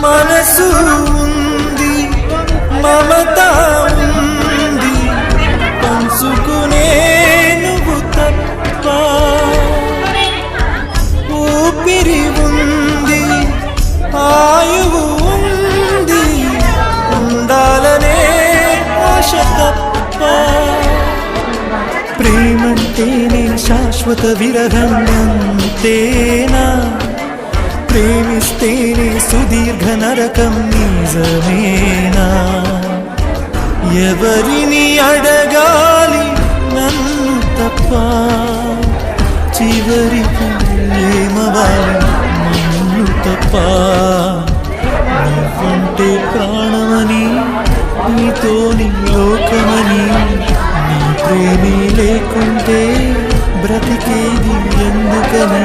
మనసు ఉంది, మమత ఉంది, పంచుకునే నువ్వు తప్ప. ఊపిరి ఉంది, ఆయువు ఉంది, ఉండాలనే ఆశ తప్ప. ప్రేమంటేనే శాశ్వత విరహం అంతేనా? ప్రేమిస్తేనే సుదీర్ఘ నరకం నిజమేనా? ఎవరిని అడగాలి నన్ను తప్ప? చివరికి ఏమవాలి నన్ను తప్ప? నువ్వంటే ప్రాణమని, నీతోని లోకమని, నీ ప్రేమే లేకుంటే బ్రతికేది ఎందుకని?